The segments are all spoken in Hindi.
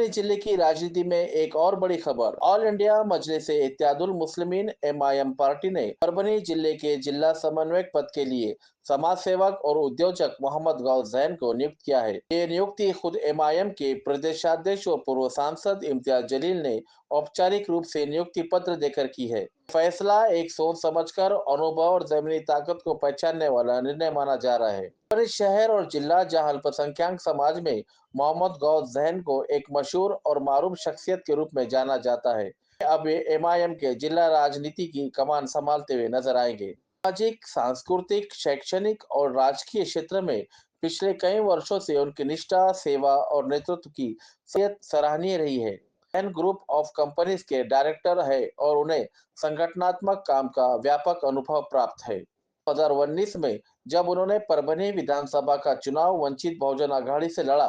परभनी जिले की राजनीति में एक और बड़ी खबर। All India मजलिस-ए Ittehadul Muslimeen MIM party ने परभनी जिले के जिला समन्वयक पद के लिए समाज सेवक और उद्योजक मोहम्मद गौस जैन को नियुक्त किया है। ये नियुक्ति खुद एमआईएम के प्रदेशाध्यक्ष और पूर्व सांसद इम्तियाज जलील ने औपचारिक रूप से नियुक्ति पत्र देकर की है। फैसला एक सोच समझकर अनुभव और जमीनी ताकत को पहचानने वाला निर्णय माना जा रहा है। परभनी शहर और जिला जहां अल्पसंख्यक समाज में मोहम्मद गौस जैन को एक मशहूर और मारूफ शख्सियत के रूप में जाना जाता है, अब ये एमआईएम के जिला राजनीति की कमान संभालते हुए नजर आएंगे। सामाजिक, सांस्कृतिक, शैक्षणिक और राजकीय क्षेत्र में पिछले कई वर्षों से उनकी निष्ठा, सेवा और नेतृत्व की सेहत सराहनीय रही है। जैन ग्रुप ऑफ कंपनीज के डायरेक्टर है और उन्हें संगठनात्मक काम का व्यापक अनुभव प्राप्त है। 2019 में जब उन्होंने परभनी विधानसभा का चुनाव वंचित बहुजन आघाड़ी से लड़ा,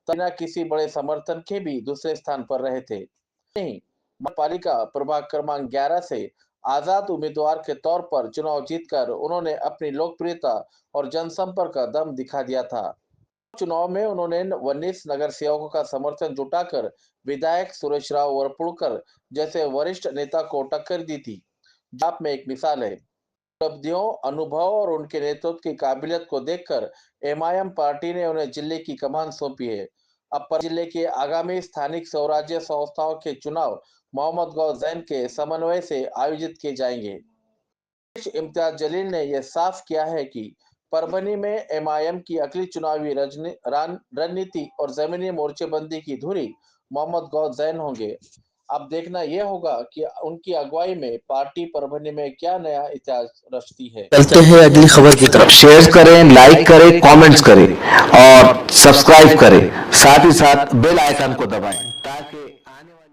तब बिना किसी बड़े समर्थन के भी दूसरे स्थान पर रहे थे। नहीं, पालिका प्रभाग क्रमांक 11 से आजाद उम्मीदवार के तौर पर चुनाव जीतकर उन्होंने अपनी लोकप्रियता और जनसंपर्क का दम दिखा दिया था। चुनाव में उन्होंने 19 नगर सेवकों का समर्थन जुटाकर विधायक सुरेश राव वरपुड़कर जैसे वरिष्ठ नेता को टक्कर दी थी। आप में एक मिसाल है। उपलब्धियों, अनुभव और उनके नेतृत्व की काबिलियत को देखकर एमआईएम पार्टी ने उन्हें जिले की कमान सौंपी है। अब पर जिले के आगामी स्थानिक स्वराज्य संस्थाओं के चुनाव मोहम्मद गौस जैन के समन्वय से आयोजित किए जाएंगे। इम्तियाज जलील ने यह साफ किया है कि परभनी में एमआईएम की अगली चुनावी रणनीति और जमीनी मोर्चेबंदी की धुरी मोहम्मद गौस जैन होंगे। अब देखना यह होगा कि उनकी अगुवाई में पार्टी परभनी में क्या नया इतिहास रचती है। चलते हैं अगली खबर की तरफ। शेयर करें, लाइक करें, कमेंट्स करें और सब्सक्राइब करें। साथ ही साथ बेल आइकन को दबाएं ताकि आने वाली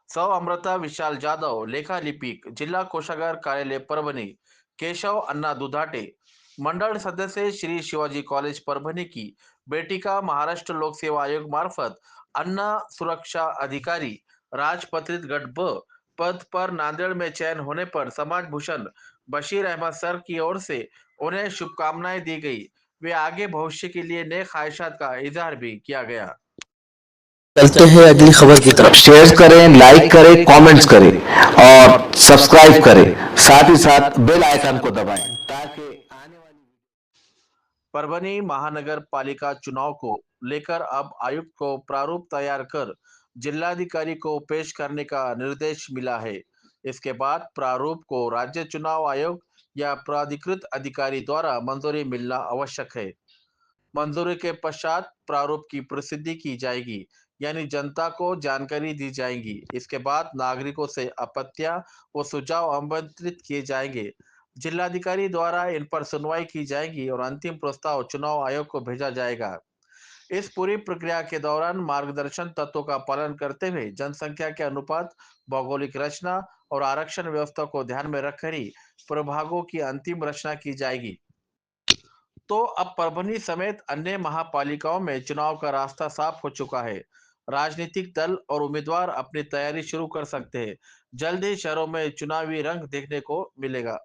सौ अमृता विशाल जाधव, लेखा लिपिक, जिला कोषागार कार्यालय परभनी। केशव अन्ना दुधाटे, मंडल सदस्य श्री शिवाजी कॉलेज परभनी की बेटी का महाराष्ट्र लोक सेवा आयोग मार्फत अन्ना सुरक्षा अधिकारी राजपत्रित गट ब पद पर नांदेड़ में चयन होने पर समाज भूषण बशीर अहमद सर की ओर से उन्हें शुभकामनाएं दी गई। वे आगे भविष्य के लिए नेक ख्वाहिशात का इजहार भी किया गया। चलते हैं अगली खबर की तरफ। शेयर करें, लाइक करें, कमेंट्स करें और सब्सक्राइब करें। साथ ही साथ बेल आइकन को दबाएं ताकि आने वाली परभनी महानगर पालिका चुनाव को लेकर अब आयुक्त को प्रारूप तैयार कर जिलाधिकारी को पेश करने का निर्देश मिला है। इसके बाद प्रारूप को राज्य चुनाव आयोग या प्राधिकृत अधिकारी द्वारा मंजूरी मिलना आवश्यक है। मंजूरी के पश्चात प्रारूप की प्रसिद्धि की जाएगी, यानी जनता को जानकारी दी जाएगी। इसके बाद नागरिकों से आपत्तियां व सुझाव आमंत्रित किए जाएंगे। जिलाधिकारी द्वारा इन पर सुनवाई की जाएगी और अंतिम प्रस्ताव चुनाव आयोग को भेजा जाएगा। इस पूरी प्रक्रिया के दौरान मार्गदर्शन तत्वों का पालन करते हुए जनसंख्या के अनुपात, भौगोलिक रचना और आरक्षण व्यवस्था को ध्यान में रखकर ही प्रभागों की अंतिम रचना की जाएगी। तो अब परभनी समेत अन्य महापालिकाओं में चुनाव का रास्ता साफ हो चुका है। राजनीतिक दल और उम्मीदवार अपनी तैयारी शुरू कर सकते हैं। जल्द ही शहरों में चुनावी रंग देखने को मिलेगा।